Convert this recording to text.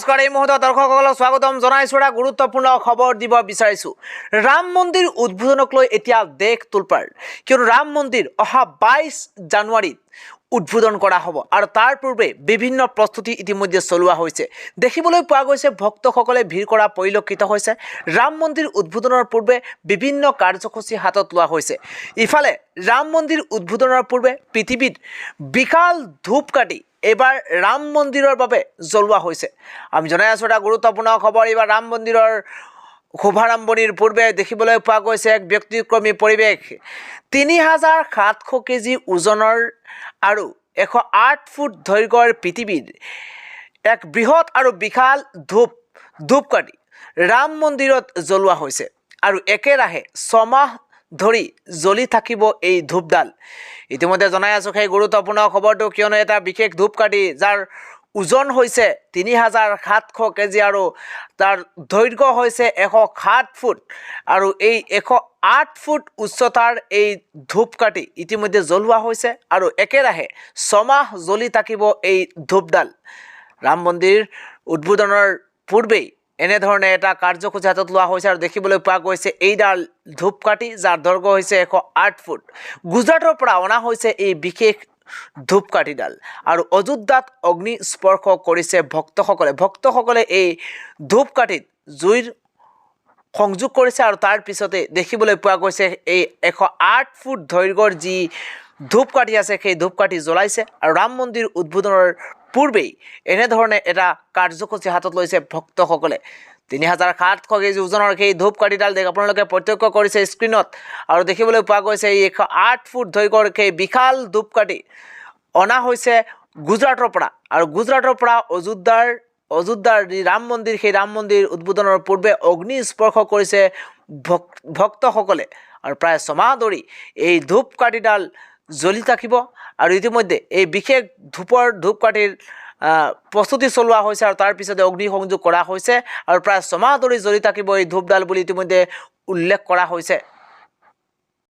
নমস্কাৰ, এই মুহূৰ্তত দৰ্শকসকলক স্বাগতম জনাইছোঁ। এটা গুৰুত্বপূৰ্ণ খবৰ দিব বিচাৰিছোঁ। ৰাম মন্দিৰ উদ্বোধনক লৈ এতিয়া দেশ তোলপাৰ, কিয়নো ৰাম মন্দিৰ অহা 22 জানুৱাৰীত উদ্বোধন কৰা হ'ব আৰু তাৰ পূৰ্বে বিভিন্ন প্ৰস্তুতি ইতিমধ্যে চলোৱা হৈছে। দেখিবলৈ পোৱা গৈছে ভক্তসকলে ভিৰ কৰা পৰিলক্ষিত হৈছে। ৰাম মন্দিৰ উদ্বোধনৰ পূৰ্বে বিভিন্ন কাৰ্যসূচী হাতত লোৱা হৈছে। ইফালে ৰাম মন্দিৰ উদ্বোধনৰ পূৰ্বে পৃথিৱীত বিশাল ধূপকাঠি এইবাৰ ৰাম মন্দিৰৰ বাবে জ্বলোৱা হৈছে। আমি জনাই আছোঁ এটা গুৰুত্বপূৰ্ণ খবৰ। এইবাৰ ৰাম মন্দিৰৰ শুভাৰম্ভণিৰ পূৰ্বে দেখিবলৈ পোৱা গৈছে এক ব্যতিক্ৰমী পৰিৱেশ। 3700 কেজি ওজনৰ আৰু 108 ফুট দৈৰ্ঘ্যৰ পৃথিৱীৰ এক বৃহৎ আৰু বিশাল ধূপকাঠি ৰাম মন্দিৰত জ্বলোৱা হৈছে আৰু একেৰাহে 6 মাহ ধৰি জ্বলি থাকিব এই ধূপডাল। ইতিমধ্যে জনাই আছোঁ সেই গুৰুত্বপূৰ্ণ খবৰটো, কিয়নো এটা বিশেষ ধূপকাঠি যাৰ ওজন হৈছে 3700 কেজি আৰু তাৰ দৈৰ্ঘ্য হৈছে 107 ফুট আৰু এই 108 ফুট উচ্চতাৰ এই ধূপকাঠি ইতিমধ্যে জ্বলোৱা হৈছে আৰু একেৰাহে 6 মাহ জ্বলি থাকিব এই ধূপডাল। ৰাম মন্দিৰ উদ্বোধনৰ পূৰ্বেই এনেধৰণে এটা কাৰ্যসূচী হাতত লোৱা হৈছে আৰু দেখিবলৈ পোৱা গৈছে এইডাল ধূপকাঠি যাৰ দৈৰ্ঘ্য হৈছে 108 ফুট। গুজৰাটৰ পৰা অনা হৈছে এই বিশেষ ধূপকাঠিডাল আৰু অযোধ্যাত অগ্নি স্পৰ্শ কৰিছে ভক্তসকলে এই ধূপকাঠিত জুইৰ সংযোগ কৰিছে আৰু তাৰ পিছতে দেখিবলৈ পোৱা গৈছে এই 108 ফুট দৈৰ্ঘ্যৰ যি ধূপকাঠি আছে সেই ধূপকাঠি জ্বলাইছে আৰু ৰাম মন্দিৰ উদ্বোধনৰ পূৰ্বেই এনেধৰণে এটা কাৰ্যসূচী হাতত লৈছে ভক্তসকলে। 3700 কেজি ওজনৰ সেই ধূপকাঠিডাল আপোনালোকে প্ৰত্যক্ষ কৰিছে স্ক্ৰীণত আৰু দেখিবলৈ পোৱা গৈছে এই 108 ফুট দৈৰ্ঘ্যৰ সেই বিশাল ধূপকাঠি অনা হৈছে গুজৰাটৰ পৰা আৰু গুজৰাটৰ পৰা অযোধ্যাৰ যি ৰাম মন্দিৰ সেই ৰাম মন্দিৰ উদ্বোধনৰ পূৰ্বে অগ্নি স্পৰ্শ কৰিছে ভক্তসকলে আৰু প্ৰায় 6 মাহ ধৰি এই ধূপকাঠিডাল জ্বলি থাকিব আৰু ইতিমধ্যে এই বিশেষ ধূপকাঠিৰ প্ৰস্তুতি চলোৱা হৈছে আৰু তাৰ পিছতে অগ্নি সংযোগ কৰা হৈছে আৰু প্ৰায় 6 মাহ ধৰি জ্বলি থাকিব এই ধূপডাল বুলি ইতিমধ্যে উল্লেখ কৰা হৈছে